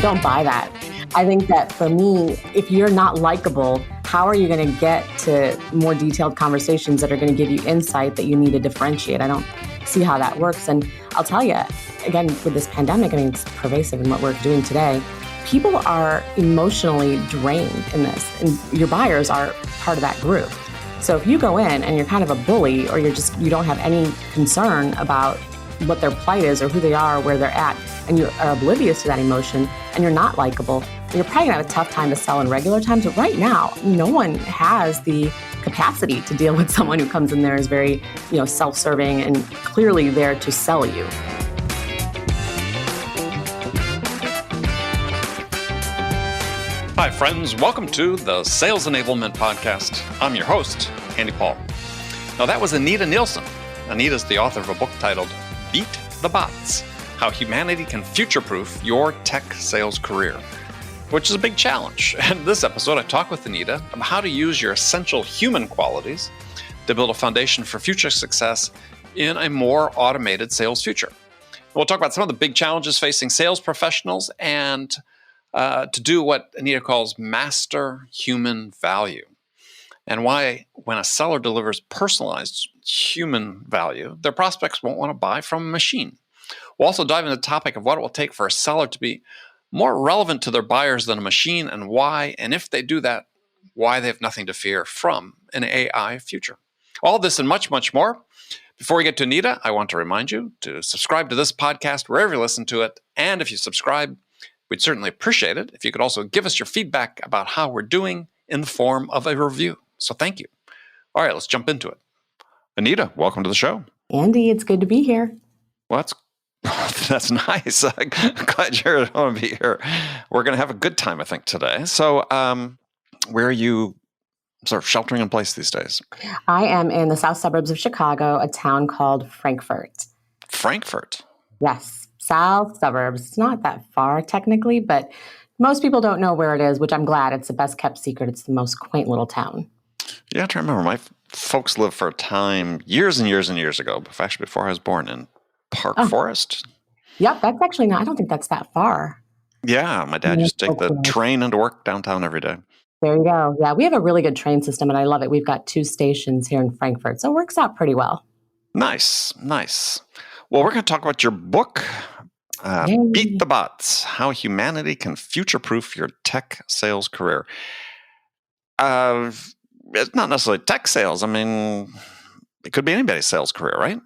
don't buy that. I think that for me, if you're not likable, how are you going to get to more detailed conversations that are going to give you insight that you need to differentiate? I don't see how that works. And I'll tell you, again, with this pandemic, I mean, it's pervasive in what we're doing today. People are emotionally drained in this, and your buyers are part of that group. So if you go in and you're kind of a bully, or you don't have any concern about what their plight is or who they are or where they're at, and you are oblivious to that emotion and you're not likable, you're probably gonna have a tough time to sell in regular times. But right now, no one has the capacity to deal with someone who comes in there is very, self-serving and clearly there to sell you. Hi, friends. Welcome to the Sales Enablement Podcast. I'm your host, Andy Paul. Now, that was Anita Nielsen. Anita's the author of a book titled Beat the Bots: How Humanity Can Future-Proof Your Tech Sales Career, which is a big challenge. And in this episode, I talk with Anita about how to use your essential human qualities to build a foundation for future success in a more automated sales future. We'll talk about some of the big challenges facing sales professionals and to do what Anita calls master human value, and why when a seller delivers personalized human value, their prospects won't want to buy from a machine. We'll also dive into the topic of what it will take for a seller to be more relevant to their buyers than a machine, and why, and if they do that, why they have nothing to fear from an AI future. All this and much, much more. Before we get to Anita, I want to remind you to subscribe to this podcast wherever you listen to it, and if you subscribe, we'd certainly appreciate it if you could also give us your feedback about how we're doing in the form of a review. So thank you. All right, let's jump into it. Anita, welcome to the show. Andy, it's good to be here. Well, that's nice. I'm glad you're going to be here. We're going to have a good time, I think, today. So where are you sort of sheltering in place these days? I am in the south suburbs of Chicago, a town called Frankfort. Frankfort? Yes. South suburbs. It's not that far technically, but most people don't know where it is, which I'm glad. It's the best kept secret. It's the most quaint little town. Yeah, I try to remember. My folks lived for a time years and years and years ago, actually before I was born, in Park Forest. Yep, that's actually not, I don't think that's that far. Yeah, my dad used to take the train into work downtown every day. There you go. Yeah, we have a really good train system and I love it. We've got 2 stations here in Frankfort, so it works out pretty well. Nice. Well, we're going to talk about your book, Beat the Bots: How Humanity Can Future-Proof Your Tech Sales Career. It's not necessarily tech sales. I mean, it could be anybody's sales career, right?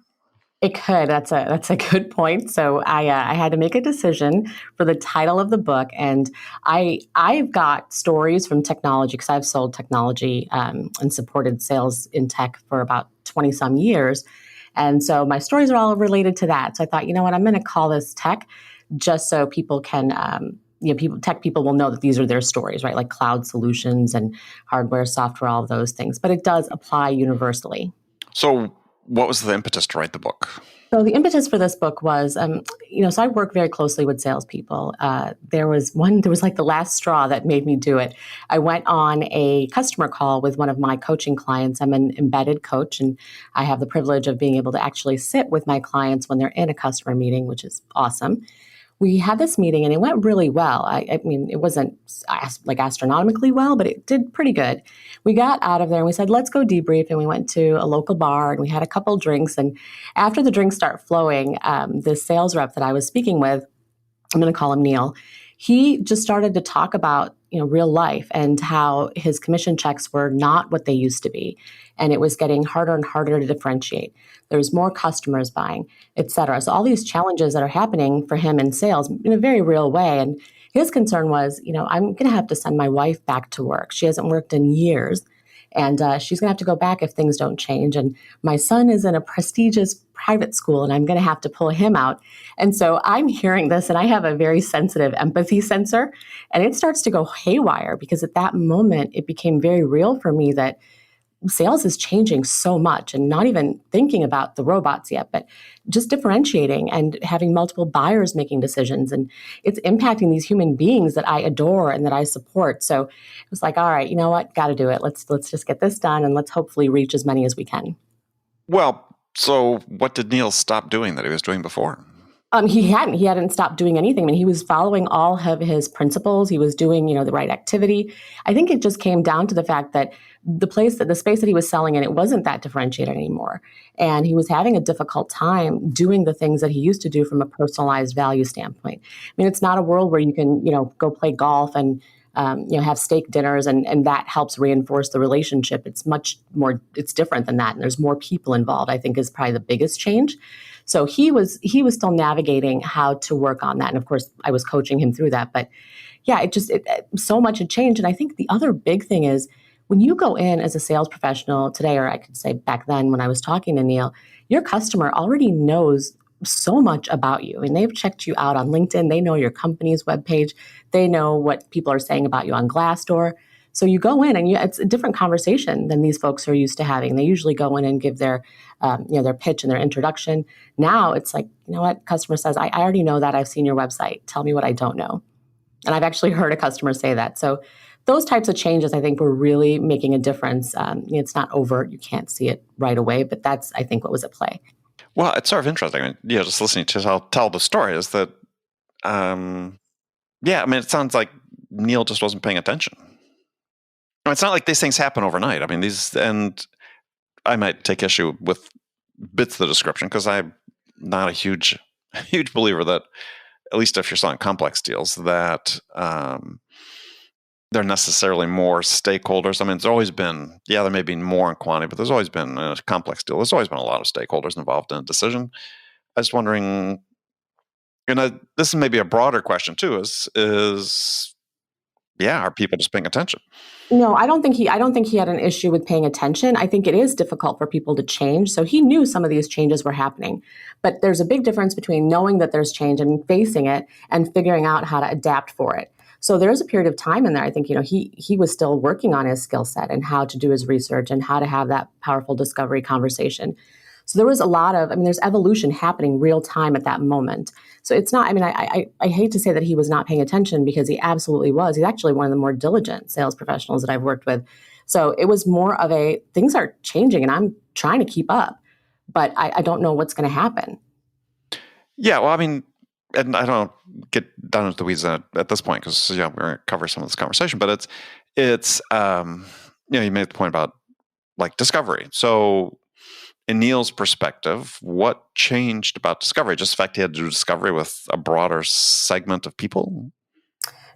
It could. That's a good point. So I had to make a decision for the title of the book, and I've got stories from technology because I've sold technology and supported sales in tech for about 20 some years. And so my stories are all related to that. So I thought, you know what, I'm going to call this tech just so people can, tech people will know that these are their stories, right? Like cloud solutions and hardware, software, all of those things. But it does apply universally. So what was the impetus to write the book? So the impetus for this book was, so I work very closely with salespeople. There was like the last straw that made me do it. I went on a customer call with one of my coaching clients. I'm an embedded coach, and I have the privilege of being able to actually sit with my clients when they're in a customer meeting, which is awesome. We had this meeting and it went really well. I mean, it wasn't like astronomically well, but it did pretty good. We got out of there and we said, let's go debrief. And we went to a local bar and we had a couple drinks. And after the drinks start flowing, the sales rep that I was speaking with, I'm going to call him Neil, he just started to talk about, real life and how his commission checks were not what they used to be. And it was getting harder and harder to differentiate. There's more customers buying, et cetera. So all these challenges that are happening for him in sales in a very real way. And his concern was, I'm going to have to send my wife back to work. She hasn't worked in years. And she's going to have to go back if things don't change. And my son is in a prestigious private school, and I'm going to have to pull him out. And so I'm hearing this, and I have a very sensitive empathy sensor, and it starts to go haywire because at that moment, it became very real for me that sales is changing so much, and not even thinking about the robots yet, but just differentiating and having multiple buyers making decisions. And it's impacting these human beings that I adore and that I support. So it was like, all right, you know what? Got to do it. Let's just get this done, and let's hopefully reach as many as we can. Well, so what did Neil stop doing that he was doing before? He hadn't stopped doing anything. I mean, he was following all of his principles. He was doing, the right activity. I think it just came down to the fact that the space that he was selling in, it wasn't that differentiated anymore. And he was having a difficult time doing the things that he used to do from a personalized value standpoint. I mean, it's not a world where you can, go play golf and, have steak dinners and that helps reinforce the relationship. It's much more, it's different than that. And there's more people involved, I think is probably the biggest change. So he was still navigating how to work on that. And of course, I was coaching him through that. But yeah, so much had changed. And I think the other big thing is when you go in as a sales professional today, or I could say back then when I was talking to Neil, your customer already knows so much about you. And they've checked you out on LinkedIn. They know your company's webpage. They know what people are saying about you on Glassdoor. So you go in and it's a different conversation than these folks are used to having. They usually go in and give their pitch and their introduction. Now it's like, you know what? Customer says, I already know that. I've seen your website. Tell me what I don't know. And I've actually heard a customer say that. So those types of changes, I think, were really making a difference. It's not overt. You can't see it right away, but that's, I think, what was at play. Well, it's sort of interesting. I mean, just listening to tell the story is that, it sounds like Neil just wasn't paying attention. It's not like these things happen overnight. I mean, and I might take issue with bits of the description because I'm not a huge believer that, at least if you're selling complex deals, that there are necessarily more stakeholders. I mean, there's always been, there may be more in quantity, but there's always been a complex deal. There's always been a lot of stakeholders involved in a decision. I was wondering, this is maybe a broader question too, are people just paying attention? No, I don't think he had an issue with paying attention. I think it is difficult for people to change. So he knew some of these changes were happening, but there's a big difference between knowing that there's change and facing it and figuring out how to adapt for it. So there's a period of time in there. I think, he was still working on his skill set and how to do his research and how to have that powerful discovery conversation. So there was a lot of, there's evolution happening real time at that moment. So it's not, I hate to say that he was not paying attention because he absolutely was. He's actually one of the more diligent sales professionals that I've worked with. So it was more of things are changing and I'm trying to keep up, but I don't know what's going to happen. Yeah, well, and I don't get down into the weeds at this point because we're going to cover some of this conversation, but it's you made the point about like discovery. So in Neil's perspective, what changed about discovery? Just the fact he had to do discovery with a broader segment of people?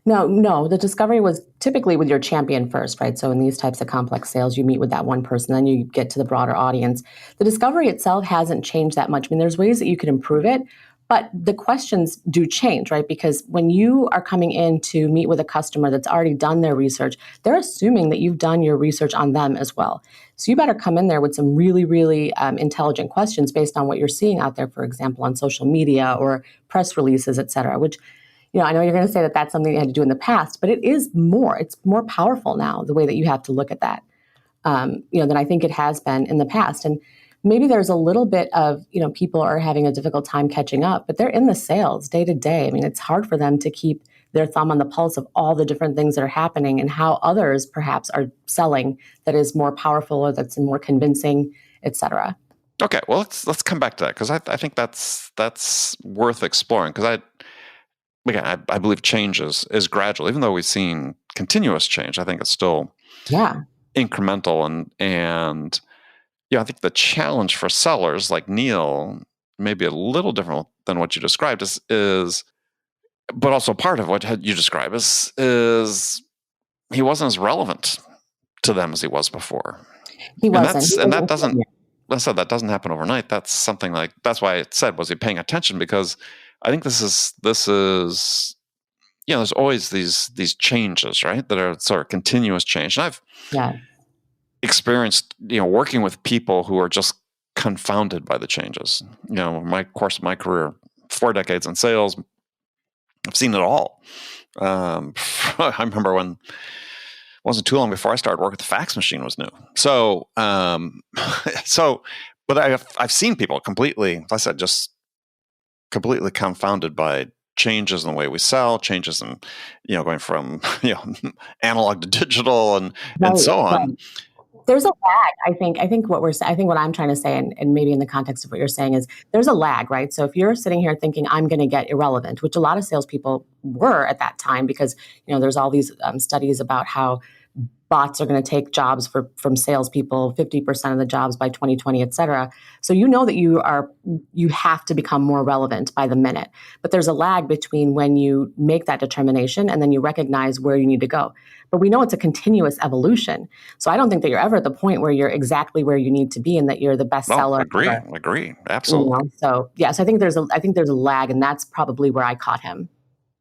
No. The discovery was typically with your champion first, right? So in these types of complex sales, you meet with that one person, then you get to the broader audience. The discovery itself hasn't changed that much. There's ways that you can improve it, but the questions do change, right? Because when you are coming in to meet with a customer that's already done their research, they're assuming that you've done your research on them as well. So you better come in there with some really, really intelligent questions based on what you're seeing out there, for example, on social media or press releases, et cetera, which, I know you're going to say that that's something you had to do in the past, but it's more powerful now, the way that you have to look at that, than I think it has been in the past. And maybe there's a little bit of, people are having a difficult time catching up, but they're in the sales day to day. It's hard for them to keep their thumb on the pulse of all the different things that are happening and how others perhaps are selling that is more powerful or that's more convincing, et cetera. Okay, well, let's come back to that because I think that's worth exploring because I believe change is gradual. Even though we've seen continuous change, I think it's still incremental and I think the challenge for sellers like Neil may be a little different than what you described is but also part of what you describe is he wasn't as relevant to them as he was before. He wasn't. That doesn't happen overnight. That's something like, that's why it said, was he paying attention? Because I think this is there's always these changes, right? That are sort of continuous change. And I've experienced, working with people who are just confounded by the changes. My career, 4 decades in sales, I've seen it all. I remember when it wasn't too long before I started working, the fax machine was new. So, but I've seen people completely, like I said, just completely confounded by changes in the way we sell, changes in, going from, analog to digital and so on. There's a lag. I think what I'm trying to say, and maybe in the context of what you're saying, is there's a lag, right? So if you're sitting here thinking I'm going to get irrelevant, which a lot of salespeople were at that time, because there's all these studies about how bots are going to take jobs from salespeople, 50% of the jobs by 2020, et cetera. So that you have to become more relevant by the minute. But there's a lag between when you make that determination and then you recognize where you need to go. But we know it's a continuous evolution. So I don't think that you're ever at the point where you're exactly where you need to be and that you're the best seller. Agree. Absolutely. So I think there's a lag, and that's probably where I caught him.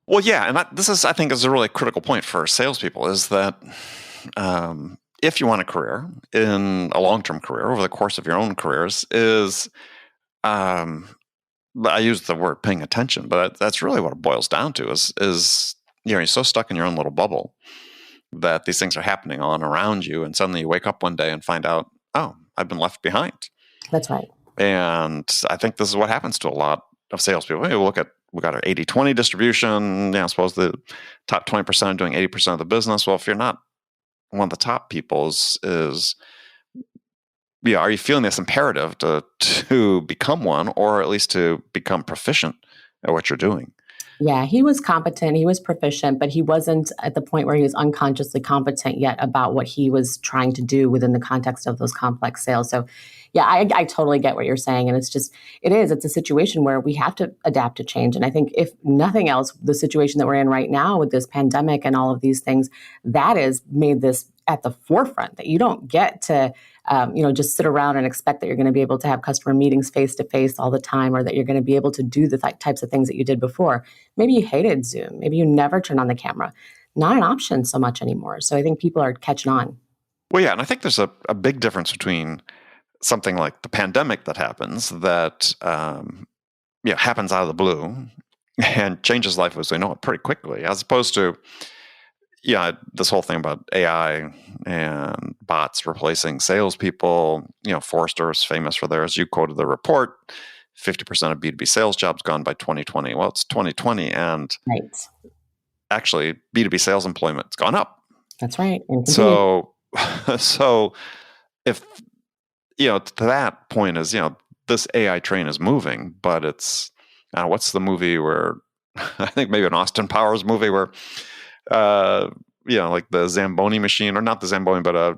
Well, yeah, and I think is a really critical point for salespeople is that if you want a career, in a long-term career, over the course of your own careers, is I use the word paying attention, but that's really what it boils down to is you're so stuck in your own little bubble that these things are happening on around you, and suddenly you wake up one day and find out, oh, I've been left behind. That's right. And I think this is what happens to a lot of salespeople. We got our 80-20 distribution. I suppose the top 20% are doing 80% of the business. Well, if you're not one of the top people, are you feeling this imperative to become one, or at least to become proficient at what you're doing? Yeah, he was competent, he was proficient, but he wasn't at the point where he was unconsciously competent yet about what he was trying to do within the context of those complex sales. So yeah, I totally get what you're saying. And it's a situation where we have to adapt to change. And I think if nothing else, the situation that we're in right now with this pandemic and all of these things, that has made this at the forefront, that you don't get to just sit around and expect that you're going to be able to have customer meetings face to face all the time, or that you're going to be able to do the types of things that you did before. Maybe you hated Zoom. Maybe you never turned on the camera. Not an option so much anymore. So I think people are catching on. Well, yeah, and I think there's a big difference between something like the pandemic that happens that happens out of the blue and changes life as we know it pretty quickly, as opposed to this whole thing about AI and bots replacing salespeople. Forrester is famous for theirs. You quoted the report, 50% of B2B sales jobs gone by 2020. Well, it's 2020, and actually B2B sales employment's gone up. That's right. So if to that point is this AI train is moving, but it's what's the movie where I think maybe an Austin Powers movie where like the Zamboni machine, or not the Zamboni, but a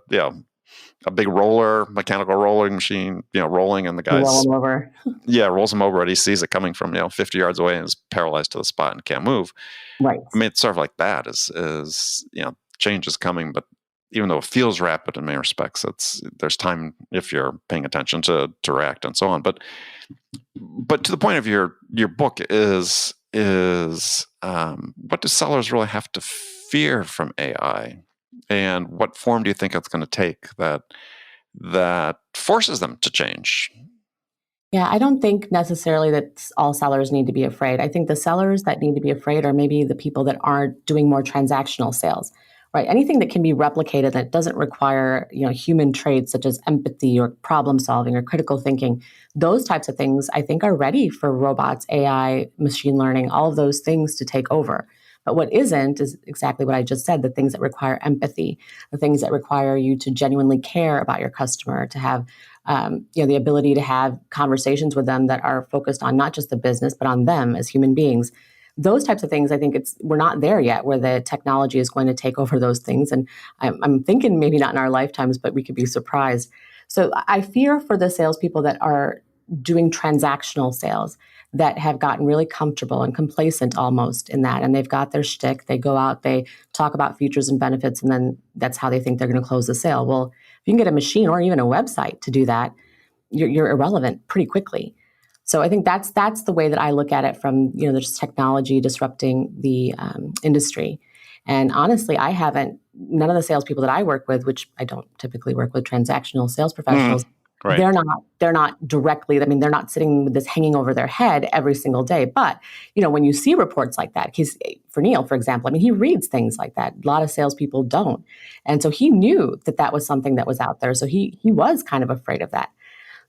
big mechanical rolling machine, rolling, and the guy rolls him over. Rolls him over, and he sees it coming from 50 yards away and is paralyzed to the spot and can't move. Right. I mean, it's sort of like that. Is change is coming, but even though it feels rapid in many respects, there's time if you're paying attention to react and so on. But to the point of your book is what do sellers really have to fear from AI, and what form do you think it's going to take that forces them to change? Yeah, I don't think necessarily that all sellers need to be afraid. I think the sellers that need to be afraid are maybe the people that are doing more transactional sales, right? Anything that can be replicated that doesn't require, human traits such as empathy or problem solving or critical thinking. Those types of things I think are ready for robots, AI, machine learning, all of those things to take over. But what isn't is exactly what I just said, the things that require empathy, the things that require you to genuinely care about your customer, to have the ability to have conversations with them that are focused on not just the business, but on them as human beings. Those types of things, I think we're not there yet where the technology is going to take over those things. And I'm thinking maybe not in our lifetimes, but we could be surprised. So I fear for the salespeople that are doing transactional sales, that have gotten really comfortable and complacent almost in that. And they've got their shtick. They go out, they talk about features and benefits, and then that's how they think they're going to close the sale. Well, if you can get a machine or even a website to do that, you're irrelevant pretty quickly. So I think that's the way that I look at it from, there's technology disrupting the industry. And honestly, none of the salespeople that I work with, which I don't typically work with transactional sales professionals, right. They're not directly, they're not sitting with this hanging over their head every single day. But, when you see reports like that, for Neil, for example, he reads things like that. A lot of salespeople don't. And so he knew that was something that was out there. So he was kind of afraid of that.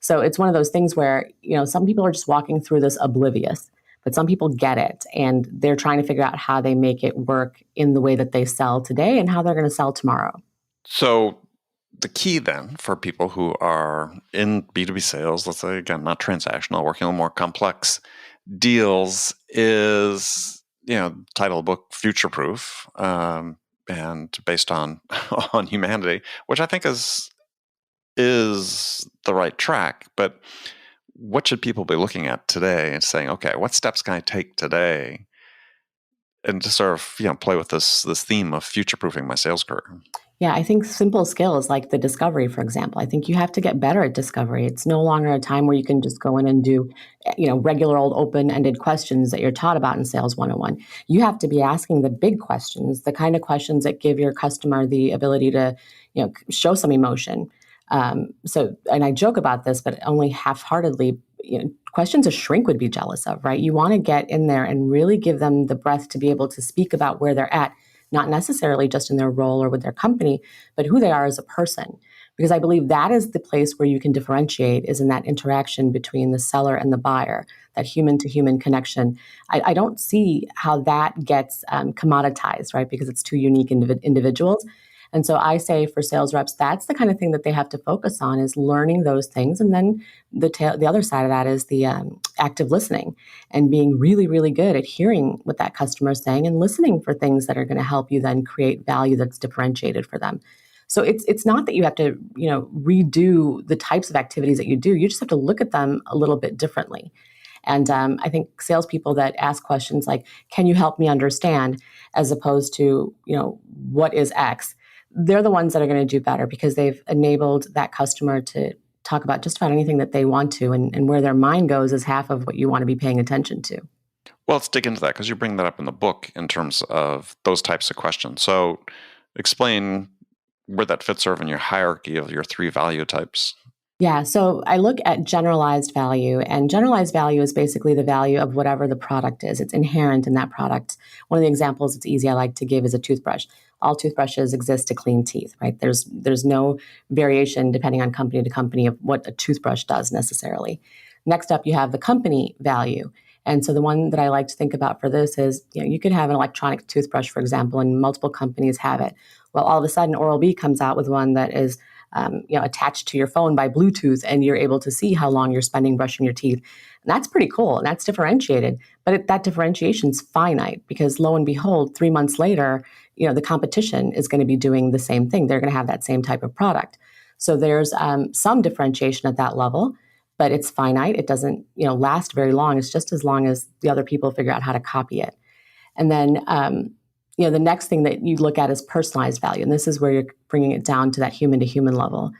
So it's one of those things where, some people are just walking through this oblivious, but some people get it, and they're trying to figure out how they make it work in the way that they sell today and how they're going to sell tomorrow. So the key then for people who are in B2B sales, let's say, again, not transactional, working on more complex deals, is, title of the book, Future Proof, and based on on humanity, which I think is the right track. But what should people be looking at today and saying, okay, what steps can I take today, and to sort of play with this theme of future-proofing my sales career? Yeah, I think simple skills like the discovery, for example, I think you have to get better at discovery. It's no longer a time where you can just go in and do, regular old open-ended questions that you're taught about in Sales 101. You have to be asking the big questions, the kind of questions that give your customer the ability to, show some emotion. And I joke about this, but only half-heartedly, questions a shrink would be jealous of, right? You want to get in there and really give them the breath to be able to speak about where they're at, not necessarily just in their role or with their company, but who they are as a person. Because I believe that is the place where you can differentiate, is in that interaction between the seller and the buyer, that human-to-human connection. I don't see how that gets commoditized, right? Because it's two unique individuals. And so I say for sales reps, that's the kind of thing that they have to focus on, is learning those things. And then the other side of that is the active listening, and being really, really good at hearing what that customer is saying and listening for things that are going to help you then create value that's differentiated for them. So it's not that you have to, redo the types of activities that you do. You just have to look at them a little bit differently. And I think salespeople that ask questions like, "Can you help me understand?" as opposed to, "What is X?" they're the ones that are going to do better, because they've enabled that customer to talk about just about anything that they want to, and where their mind goes is half of what you want to be paying attention to. Well, let's dig into that, because you bring that up in the book in terms of those types of questions. So explain where that fits sort of in your hierarchy of your three value types. Yeah, so I look at generalized value, and generalized value is basically the value of whatever the product is. It's inherent in that product. One of the examples it's easy I like to give is a toothbrush. All toothbrushes exist to clean teeth, right? There's no variation depending on company to company of what a toothbrush does necessarily. Next up, you have the company value. And so the one that I like to think about for this is, you could have an electronic toothbrush, for example, and multiple companies have it. Well, all of a sudden, Oral-B comes out with one that is attached to your phone by Bluetooth, and you're able to see how long you're spending brushing your teeth. And that's pretty cool, and that's differentiated. But that differentiation is finite, because lo and behold, 3 months later, the competition is going to be doing the same thing. They're going to have that same type of product. So there's some differentiation at that level, but it's finite. It doesn't last very long. It's just as long as the other people figure out how to copy it. And then the next thing that you look at is personalized value. And this is where you're bringing it down to that human-to-human level.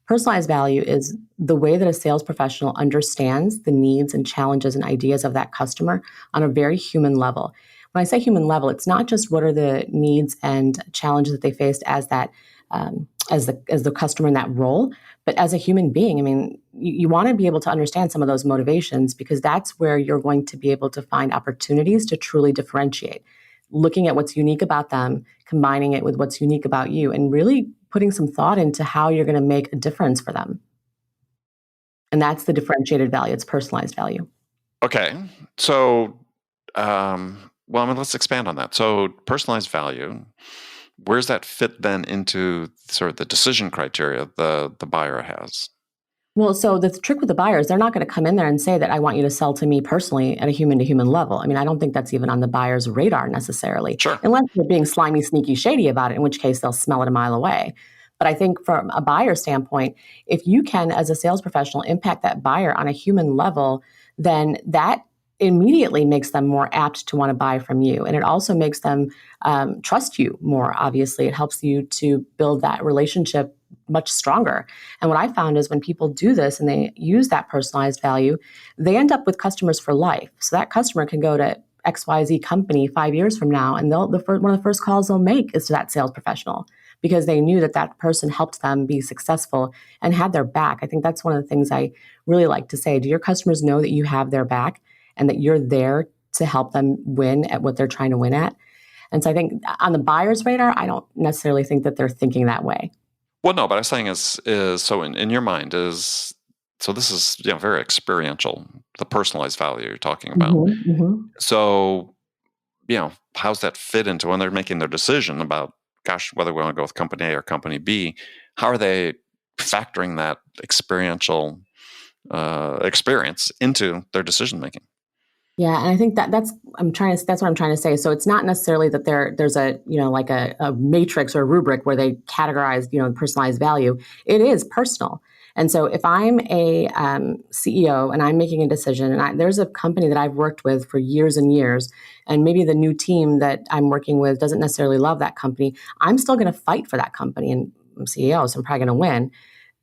Personalized value is the way that a sales professional understands the needs and challenges and ideas of that customer on a very human level. When I say human level, it's not just what are the needs and challenges that they faced as that as the customer in that role, but as a human being. I mean, you want to be able to understand some of those motivations, because that's where you're going to be able to find opportunities to truly differentiate. Looking at what's unique about them, combining it with what's unique about you, and really putting some thought into how you're going to make a difference for them. And that's the differentiated value. It's personalized value. Okay. So, let's expand on that. So personalized value, where's that fit then into sort of the decision criteria the buyer has? Well, so the trick with the buyers, they're not going to come in there and say that I want you to sell to me personally at a human-to-human level. I mean, I don't think that's even on the buyer's radar necessarily. Sure. Unless they're being slimy, sneaky, shady about it, in which case they'll smell it a mile away. But I think from a buyer standpoint, if you can, as a sales professional, impact that buyer on a human level, then that immediately makes them more apt to want to buy from you. And it also makes them trust you more, obviously. It helps you to build that relationship much stronger. And what I found is when people do this and they use that personalized value, they end up with customers for life. So that customer can go to XYZ company 5 years from now, and one of the first calls they'll make is to that sales professional, because they knew that person helped them be successful and had their back. I think that's one of the things I really like to say. Do your customers know that you have their back and that you're there to help them win at what they're trying to win at? And so I think on the buyer's radar, I don't necessarily think that they're thinking that way. Well, no, but I was saying is so in your mind so this is very experiential, the personalized value you're talking about. Mm-hmm, mm-hmm. So how's that fit into when they're making their decision about, gosh, whether we want to go with company A or company B? how are they factoring that experiential experience into their decision making? Yeah, and I think that's what I'm trying to say. So it's not necessarily that there's a like a matrix or a rubric where they categorize personalized value. It is personal. And so if I'm a CEO and I'm making a decision, and there's a company that I've worked with for years and years, and maybe the new team that I'm working with doesn't necessarily love that company, I'm still going to fight for that company, and I'm CEO, so I'm probably going to win.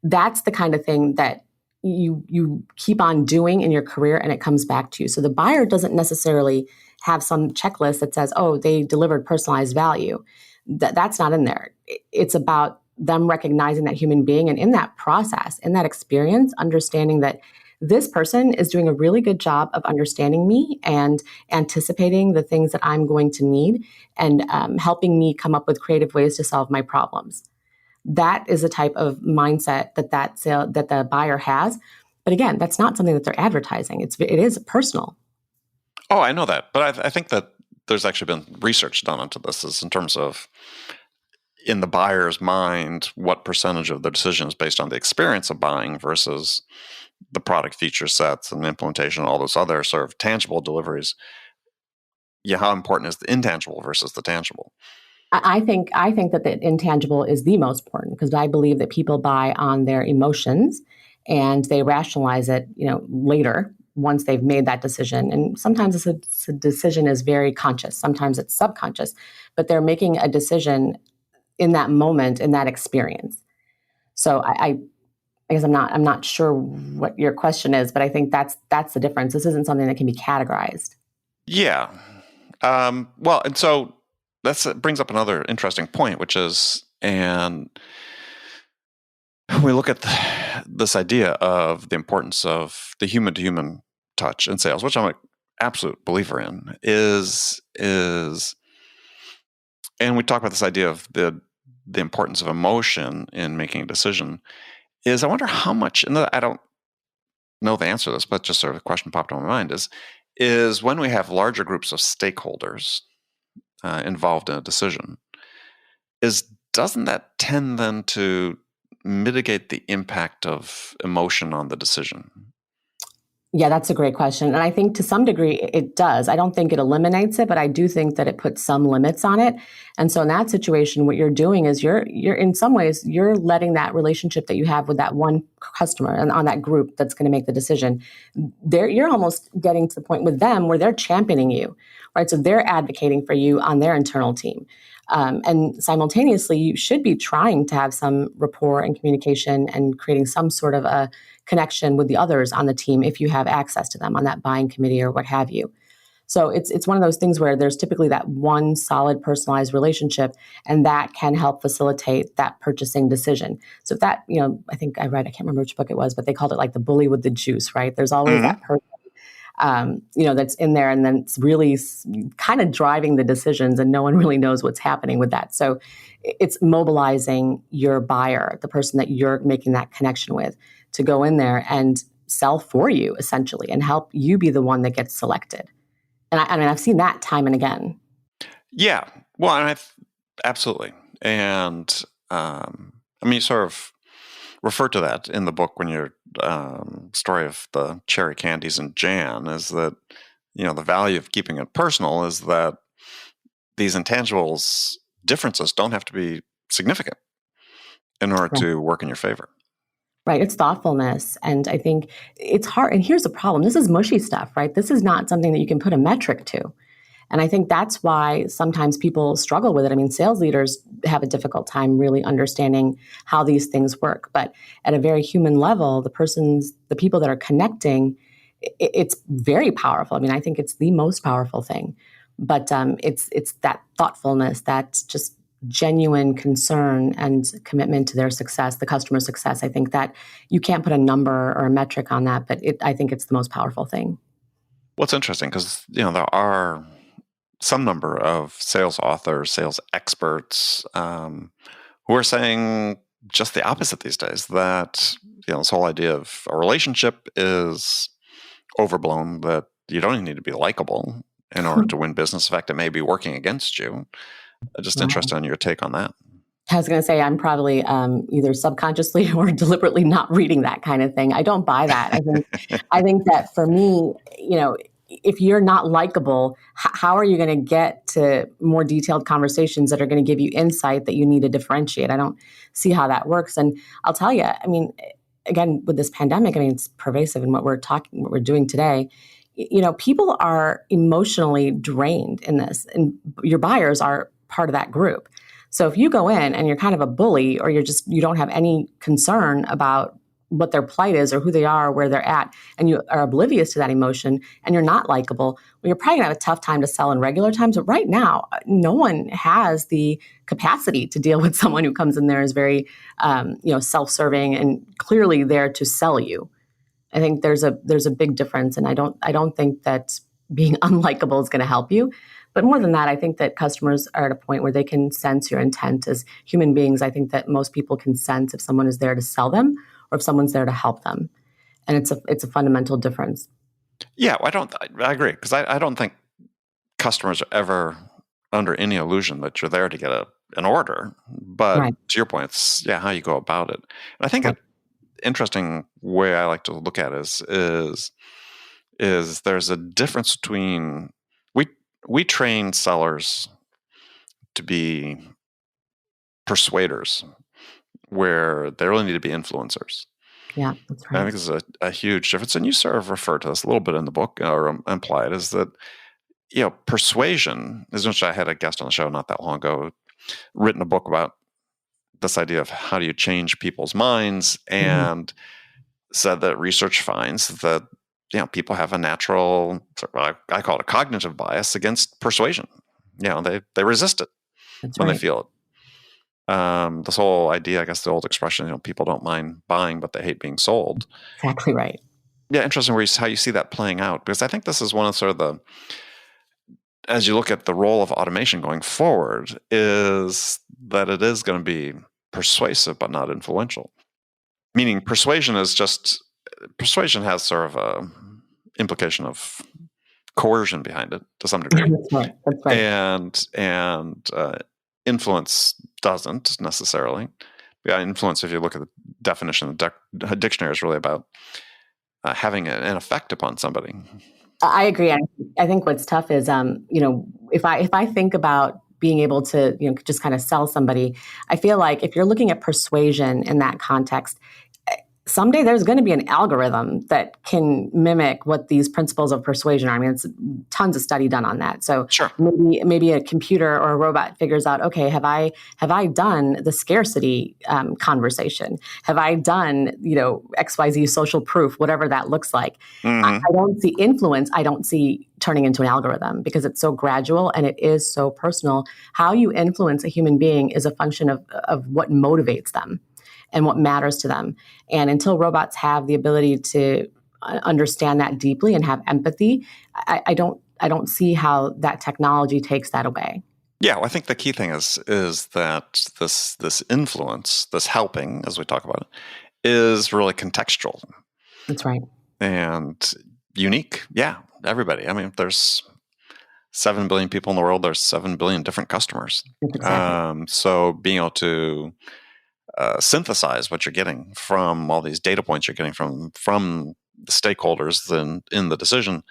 That's the kind of thing that you keep on doing in your career, and it comes back to you. So the buyer doesn't necessarily have some checklist that says, oh, they delivered personalized value. That's not in there. It's about them recognizing that human being, and in that process, in that experience, understanding that this person is doing a really good job of understanding me and anticipating the things that I'm going to need, and helping me come up with creative ways to solve my problems. That is the type of mindset that the buyer has. But again, that's not something that they're advertising. It is personal. Oh, I know that. But I think that there's actually been research done into this, is in terms of, in the buyer's mind, what percentage of the decision is based on the experience of buying versus the product feature sets and implementation, all those other sort of tangible deliveries. Yeah, how important is the intangible versus the tangible? I think that the intangible is the most important, because I believe that people buy on their emotions, and they rationalize it, later once they've made that decision. And sometimes a decision is very conscious, sometimes it's subconscious, but they're making a decision in that moment, in that experience. So I guess I'm not sure what your question is, but I think that's the difference. This isn't something that can be categorized. Yeah. Well, and so that brings up another interesting point, which is, and we look at this idea of the importance of the human-to-human touch in sales, which I'm an absolute believer in, is, and we talk about this idea of the importance of emotion in making a decision. Is, I wonder how much, and I don't know the answer to this, but just sort of a question popped in my mind, is when we have larger groups of stakeholders involved in a decision, doesn't that tend then to mitigate the impact of emotion on the decision? Yeah, that's a great question. And I think to some degree it does. I don't think it eliminates it, but I do think that it puts some limits on it. And so in that situation, what you're doing is you're in some ways, you're letting that relationship that you have with that one customer and on that group that's going to make the decision, you're almost getting to the point with them where they're championing you, right? So they're advocating for you on their internal team. And simultaneously, you should be trying to have some rapport and communication and creating some sort of a connection with the others on the team if you have access to them on that buying committee or what have you. So it's one of those things where there's typically that one solid personalized relationship, and that can help facilitate that purchasing decision. So if that, I think I read, I can't remember which book it was, but they called it like the bully with the juice, right? There's always that person that's in there, and then it's really kind of driving the decisions, and no one really knows what's happening with that. So it's mobilizing your buyer, the person that you're making that connection with, to go in there and sell for you, essentially, and help you be the one that gets selected. And I mean, I've seen that time and again. Yeah, well, and absolutely. And you sort of refer to that in the book when your story of the cherry candies and Jan, is that, the value of keeping it personal is that these intangibles differences don't have to be significant in order to work in your favor. Right. It's thoughtfulness. And I think it's hard. And here's the problem. This is mushy stuff, right? This is not something that you can put a metric to. And I think that's why sometimes people struggle with it. I mean, sales leaders have a difficult time really understanding how these things work. But at a very human level, the people that are connecting, it's very powerful. I mean, I think it's the most powerful thing. But it's that thoughtfulness, that just genuine concern and commitment to their success, the customer's success. I think that you can't put a number or a metric on that, but I think it's the most powerful thing. What's interesting, because there are some number of sales authors, sales experts who are saying just the opposite these days, that this whole idea of a relationship is overblown, that you don't even need to be likable in order to win business. In fact, it may be working against you. Just interested in your take on that. I was going to say I'm probably either subconsciously or deliberately not reading that kind of thing. I don't buy that. I think that for me, if you're not likable, how are you going to get to more detailed conversations that are going to give you insight that you need to differentiate? I don't see how that works. And I'll tell you, I mean, again, with this pandemic, I mean, it's pervasive in what we're doing today. People are emotionally drained in this, and your buyers are part of that group. So if you go in and you're kind of a bully, or you don't have any concern about what their plight is or who they are or where they're at, and you are oblivious to that emotion and you're not likable, well, you're probably going to have a tough time to sell in regular times. But right now, no one has the capacity to deal with someone who comes in there is very, self-serving and clearly there to sell you. I think there's a big difference, and I don't think that being unlikable is going to help you. But more than that, I think that customers are at a point where they can sense your intent. As human beings, I think that most people can sense if someone is there to sell them or if someone's there to help them, and it's a fundamental difference. Yeah, I agree, because I don't think customers are ever under any illusion that you're there to get an order. But Right. to your point, it's how you go about it. And I think an interesting way I like to look at it is there's a difference between we train sellers to be persuaders, where they really need to be influencers. Yeah, that's I right. think this is a huge difference, and you sort of refer to this a little bit in the book, or imply it, is that persuasion is, which I had a guest on the show not that long ago, written a book about this idea of how do you change people's minds, and said that research finds that people have a natural, I call it a cognitive bias against persuasion. They resist it That's when right. they feel it. This whole idea, I guess the old expression, people don't mind buying, but they hate being sold. Exactly right. Yeah, interesting how you see that playing out, because I think this is one of sort of as you look at the role of automation going forward, is that it is going to be persuasive but not influential. Meaning persuasion has sort of a implication of coercion behind it to some degree. That's right. And influence doesn't necessarily. Influence, if you look at the definition, the dictionary is really about having an effect upon somebody. I agree. I think what's tough is, if I think about being able to, just kind of sell somebody, I feel like if you're looking at persuasion in that context, someday there's going to be an algorithm that can mimic what these principles of persuasion are. I mean, it's tons of study done on that. So Sure. maybe a computer or a robot figures out, okay, have I done the scarcity conversation? Have I done, XYZ social proof, whatever that looks like? Mm-hmm. I don't see influence. I don't see turning into an algorithm, because it's so gradual and it is so personal. How you influence a human being is a function of what motivates them and what matters to them. And until robots have the ability to understand that deeply and have empathy, I don't see how that technology takes that away. Yeah, well, I think the key thing is that this influence, this helping, as we talk about it, is really contextual. That's right. And unique. Yeah, everybody. I mean, if there's 7 billion people in the world, there's 7 billion different customers. Exactly. So being able to synthesize what you're getting from all these data points you're getting from the stakeholders in the decision,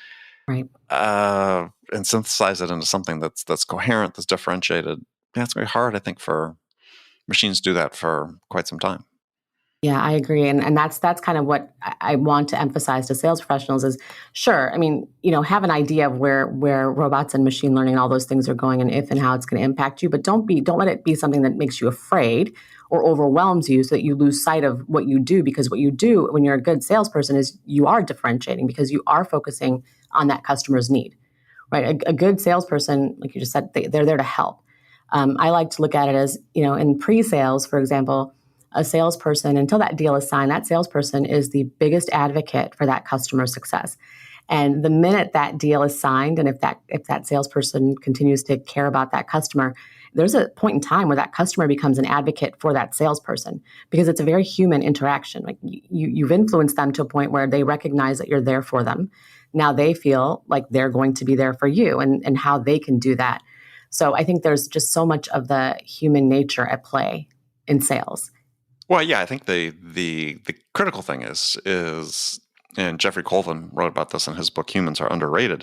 right, and synthesize it into something that's coherent, that's differentiated. Yeah, it's very hard, I think, for machines to do that for quite some time. Yeah, I agree. And that's kind of what I want to emphasize to sales professionals is, sure, I mean, have an idea of where robots and machine learning and all those things are going, and if and how it's going to impact you, but don't let it be something that makes you afraid or overwhelms you so that you lose sight of what you do. Because what you do when you're a good salesperson is you are differentiating, because you are focusing on that customer's need, right? A good salesperson, like you just said, they're there to help. I like to look at it as, in pre-sales, for example, a salesperson, until that deal is signed, that salesperson is the biggest advocate for that customer's success. And the minute that deal is signed, and if that salesperson continues to care about that customer, there's a point in time where that customer becomes an advocate for that salesperson, because it's a very human interaction. Like you've influenced them to a point where they recognize that you're there for them. Now they feel like they're going to be there for you, and how they can do that. So I think there's just so much of the human nature at play in sales. Well, yeah, I think the critical thing is, and Jeffrey Colvin wrote about this in his book "Humans Are Underrated."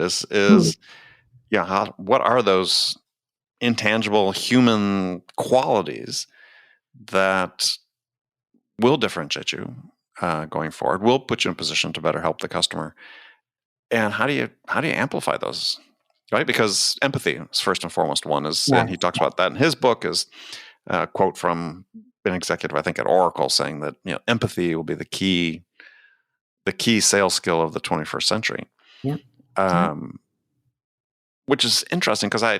What are those intangible human qualities that will differentiate you going forward, will put you in a position to better help the customer, and how do you amplify those, right? Because empathy is first and foremost one, and he talks about that in his book, is a quote from an executive, I think, at Oracle, saying that empathy will be the key sales skill of the 21st century. Yeah. Which is interesting, because I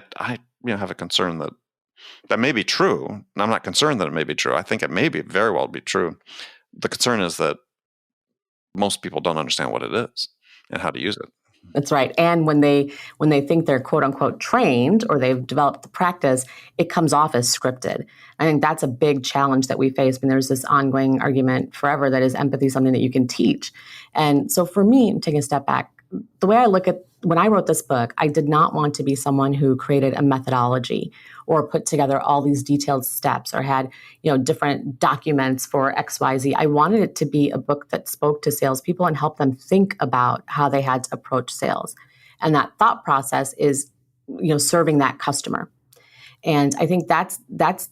have a concern that may be true. And I'm not concerned that it may be true. I think it may very well be true. The concern is that most people don't understand what it is and how to use it. That's right. And when they think they're quote unquote trained, or they've developed the practice, it comes off as scripted. I think that's a big challenge that we face. When there's this ongoing argument forever that is empathy something that you can teach. And so for me, taking a step back, the way I look at when I wrote this book, I did not want to be someone who created a methodology or put together all these detailed steps or had, different documents for XYZ. I wanted it to be a book that spoke to salespeople and helped them think about how they had to approach sales. And that thought process is, serving that customer. And I think that's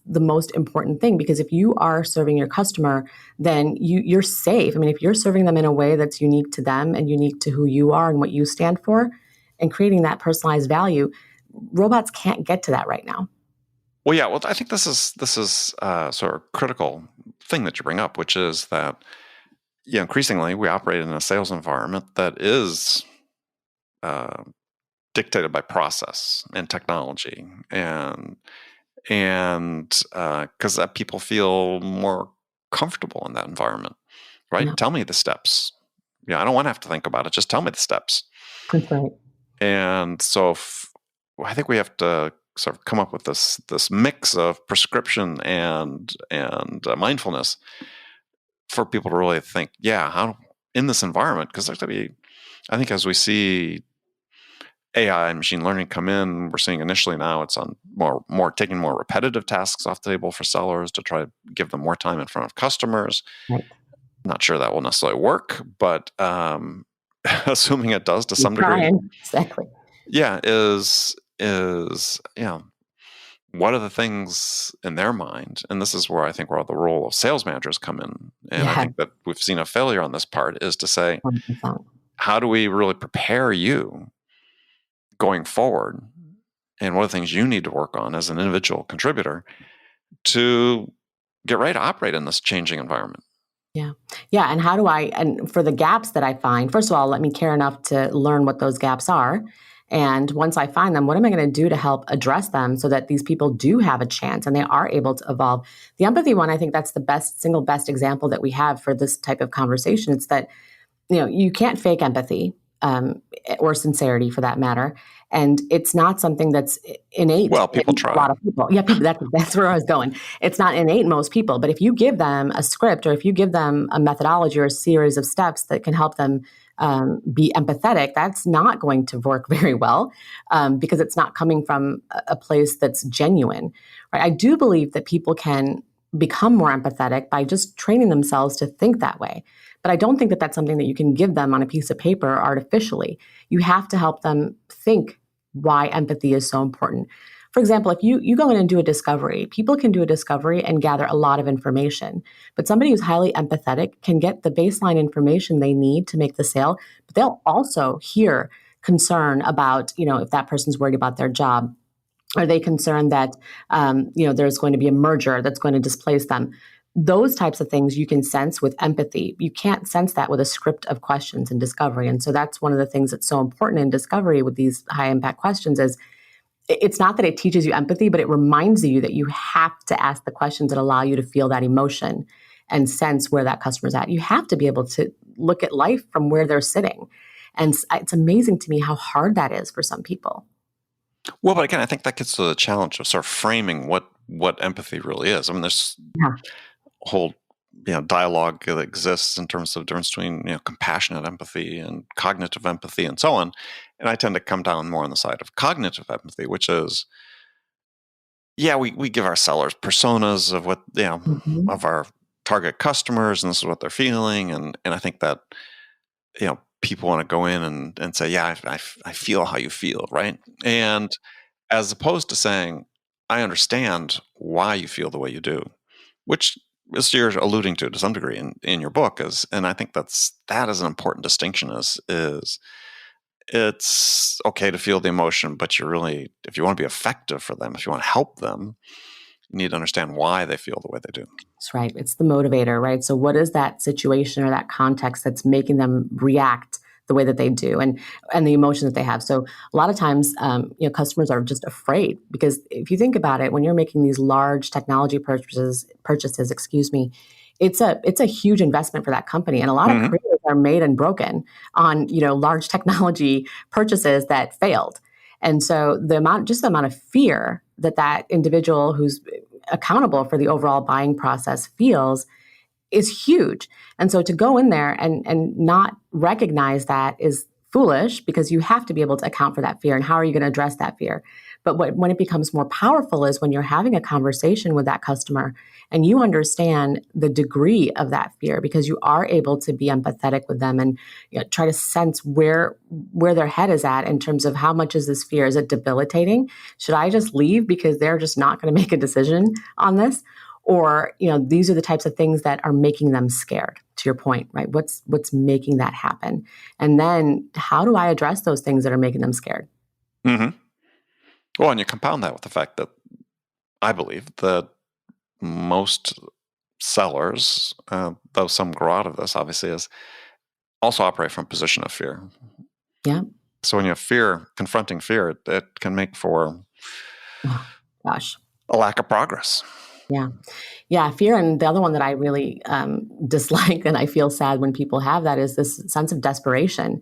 the most important thing, because if you are serving your customer, then you're safe. I mean, if you're serving them in a way that's unique to them and unique to who you are and what you stand for, and creating that personalized value, robots can't get to that right now. Well, yeah. Well, I think this is sort of critical thing that you bring up, which is that increasingly we operate in a sales environment that is dictated by process and technology, and because people feel more comfortable in that environment, right? Tell me the steps. I don't want to have to think about it. Just tell me the steps. That's right. And so I think we have to sort of come up with this mix of prescription and mindfulness for people to really think, how in this environment, because there's going to be, I think, as we see AI and machine learning come in, we're seeing initially now it's on more taking more repetitive tasks off the table for sellers to try to give them more time in front of customers. Right. Not sure that will necessarily work, but assuming it does to some degree. Exactly. Yeah, is what are the things in their mind? And this is where I think where the role of sales managers come in. And I think that we've seen a failure on this part, is to say, 100%. How do we really prepare you going forward? And what are the things you need to work on as an individual contributor to get ready to operate in this changing environment? Yeah. Yeah. And how do and for the gaps that I find, first of all, let me care enough to learn what those gaps are. And once I find them, what am I going to do to help address them so that these people do have a chance and they are able to evolve? The empathy one, I think that's the single best example that we have for this type of conversation. It's that, you can't fake empathy or sincerity, for that matter. And it's not something that's innate. Well, people try. A lot of people. Yeah, that's where I was going. It's not innate in most people. But if you give them a script, or if you give them a methodology or a series of steps that can help them be empathetic, that's not going to work very well because it's not coming from a place that's genuine. Right? I do believe that people can become more empathetic by just training themselves to think that way. But I don't think that that's something that you can give them on a piece of paper artificially. You have to help them think why empathy is so important. For example, if you go in and do a discovery, people can do a discovery and gather a lot of information. But somebody who's highly empathetic can get the baseline information they need to make the sale, but they'll also hear concern about, if that person's worried about their job. Are they concerned that, there's going to be a merger that's going to displace them? Those types of things you can sense with empathy. You can't sense that with a script of questions in discovery. And so that's one of the things that's so important in discovery with these high impact questions is it's not that it teaches you empathy, but it reminds you that you have to ask the questions that allow you to feel that emotion and sense where that customer's at. You have to be able to look at life from where they're sitting. And it's amazing to me how hard that is for some people. Well, but again, I think that gets to the challenge of sort of framing what empathy really is. I mean, there's whole dialogue that exists in terms of the difference between compassionate empathy and cognitive empathy and so on. And I tend to come down more on the side of cognitive empathy, which is yeah, we give our sellers personas of what, Mhm. of our target customers, and this is what they're feeling. And I think that, people want to go in and say, yeah, I feel how you feel. Right. And as opposed to saying, I understand why you feel the way you do, which is you're alluding to some degree in your book is, and I think that is an important distinction is it's okay to feel the emotion, but if you want to be effective for them, if you want to help them, you need to understand why they feel the way they do. That's right. It's the motivator, right? So what is that situation or that context that's making them react the way that they do, and the emotion that they have? So a lot of times, customers are just afraid because if you think about it, when you're making these large technology purchases, excuse me, it's a huge investment for that company, and a lot of Mm-hmm. careers are made and broken on large technology purchases that failed. And so the amount of fear that that individual who's accountable for the overall buying process feels is huge. And so to go in there and not recognize that is foolish because you have to be able to account for that fear. And how are you going to address that fear? But when it becomes more powerful is when you're having a conversation with that customer and you understand the degree of that fear because you are able to be empathetic with them and try to sense where their head is at in terms of how much is this fear? Is it debilitating? Should I just leave because they're just not going to make a decision on this? Or these are the types of things that are making them scared, to your point, right? What's making that happen? And then how do I address those things that are making them scared? Mm-hmm. Well, and you compound that with the fact that I believe that most sellers, though some grow out of this, obviously, is also operate from a position of fear. Yeah. So when you have fear, confronting fear, it can make for Oh, gosh. a lack of progress. Yeah. Yeah. Fear. And the other one that I really dislike and I feel sad when people have that is this sense of desperation.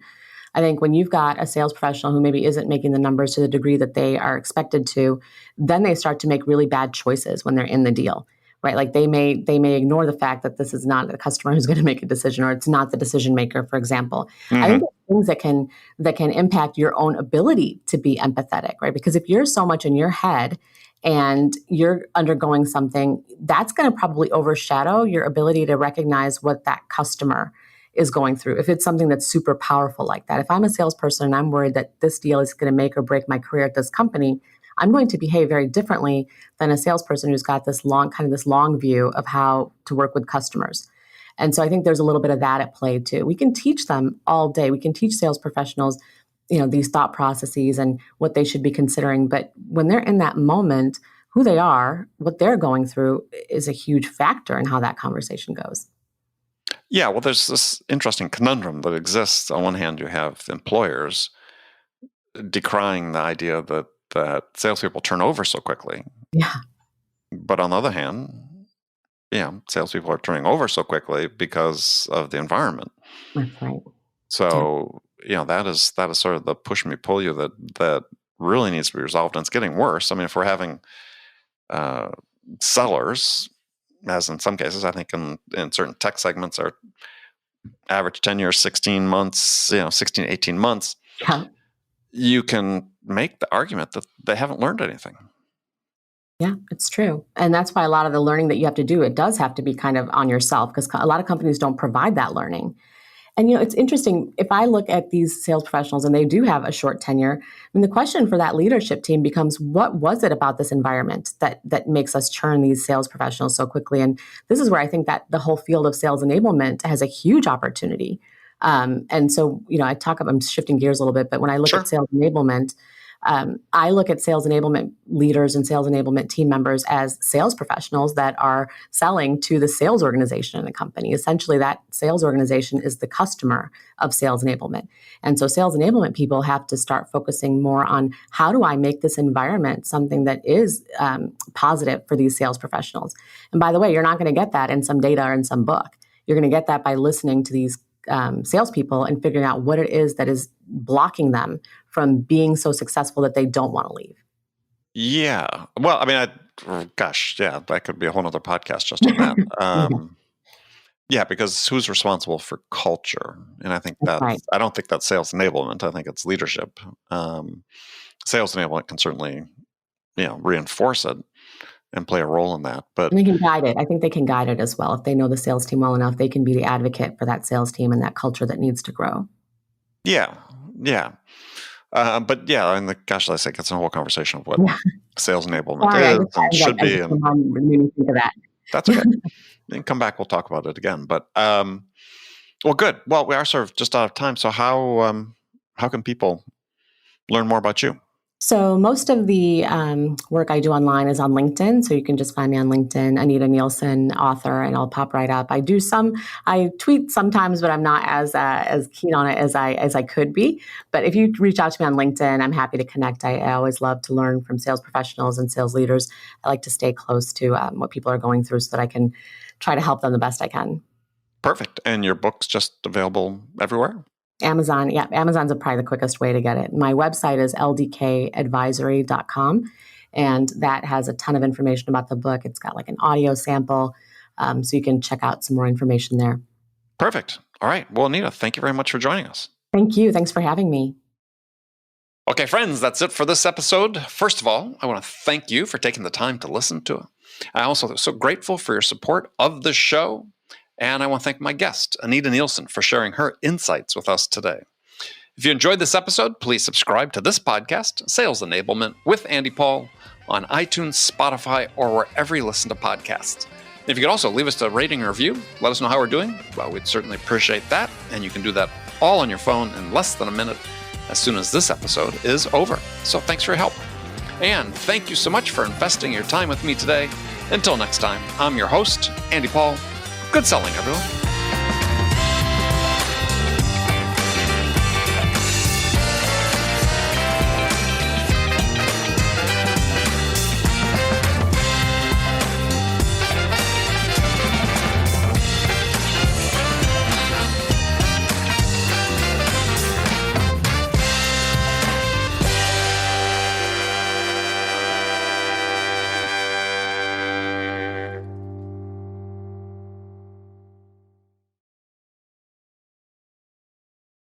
I think when you've got a sales professional who maybe isn't making the numbers to the degree that they are expected to, then they start to make really bad choices when they're in the deal, right? Like they may ignore the fact that this is not a customer who's going to make a decision, or it's not the decision maker, for example. I think Mm-hmm. there's things that can impact your own ability to be empathetic, right? Because if you're so much in your head and you're undergoing something, that's going to probably overshadow your ability to recognize what that customer is going through. If it's something that's super powerful like that, if I'm a salesperson and I'm worried that this deal is going to make or break my career at this company, I'm going to behave very differently than a salesperson who's got this long view of how to work with customers. And so I think there's a little bit of that at play too. We can teach them all day. We can teach sales professionals, these thought processes and what they should be considering. But when they're in that moment, who they are, what they're going through is a huge factor in how that conversation goes. Yeah, well, there's this interesting conundrum that exists. On one hand, you have employers decrying the idea that salespeople turn over so quickly. Yeah, But on the other hand, salespeople are turning over so quickly because of the environment. that's right. Yeah. So, that is sort of the push me pull you that really needs to be resolved, and it's getting worse. I mean, if we're having uh, sellers, as in some cases, I think in certain tech segments, are average tenure 16 months, 16 to 18 months, Yeah. you can make the argument that they haven't learned anything. Yeah, it's true. And that's why a lot of the learning that you have to do, it does have to be kind of on yourself because a lot of companies don't provide that learning. And it's interesting if I look at these sales professionals and they do have a short tenure. I mean, the question for that leadership team becomes, what was it about this environment that makes us churn these sales professionals so quickly? And this is where I think that the whole field of sales enablement has a huge opportunity. And so, I'm shifting gears a little bit, but when I look at Sure. sales enablement, I look at sales enablement leaders and sales enablement team members as sales professionals that are selling to the sales organization in the company. Essentially, that sales organization is the customer of sales enablement. And so sales enablement people have to start focusing more on how do I make this environment something that is positive for these sales professionals. And by the way, you're not going to get that in some data or in some book. You're going to get that by listening to these salespeople and figuring out what it is that is blocking them from being so successful that they don't want to leave. Yeah. Well, I mean, gosh, yeah, that could be a whole other podcast just on that. Yeah, Yeah, because who's responsible for culture? And I think that's right. I don't think that's sales enablement. I think it's leadership. Sales enablement can certainly reinforce it and play a role in that. But And they can guide it. I think they can guide it as well. If they know the sales team well enough, they can be the advocate for that sales team and that culture that needs to grow. Yeah. But yeah, and gosh, let's say it's a whole conversation of what sales enablement is and should be. And think of that. That's okay. Then come back, we'll talk about it again. But well, good. Well, we are sort of just out of time. So how can people learn more about you? So most of the work I do online is on LinkedIn. So you can just find me on LinkedIn, Anita Nielsen, author, and I'll pop right up. I tweet sometimes, but I'm not as keen on it as I could be. But if you reach out to me on LinkedIn, I'm happy to connect. I always love to learn from sales professionals and sales leaders. I like to stay close to what people are going through so that I can try to help them the best I can. Perfect. And your book's just available everywhere? Amazon. Yeah, Amazon's probably the quickest way to get it. My website is ldkadvisory.com, and that has a ton of information about the book. It's got like an audio sample, so you can check out some more information there. Perfect. All right. Well, Anita, thank you very much for joining us. Thank you. Thanks for having me. Okay, friends, that's it for this episode. First of all, I want to thank you for taking the time to listen to it. I also am so grateful for your support of the show. And I want to thank my guest, Anita Nielsen, for sharing her insights with us today. If you enjoyed this episode, please subscribe to this podcast, Sales Enablement with Andy Paul, on iTunes, Spotify, or wherever you listen to podcasts. If you could also leave us a rating and review, let us know how we're doing. Well, we'd certainly appreciate that. And you can do that all on your phone in less than a minute as soon as this episode is over. So thanks for your help. And thank you so much for investing your time with me today. Until next time, I'm your host, Andy Paul. Good selling, everyone.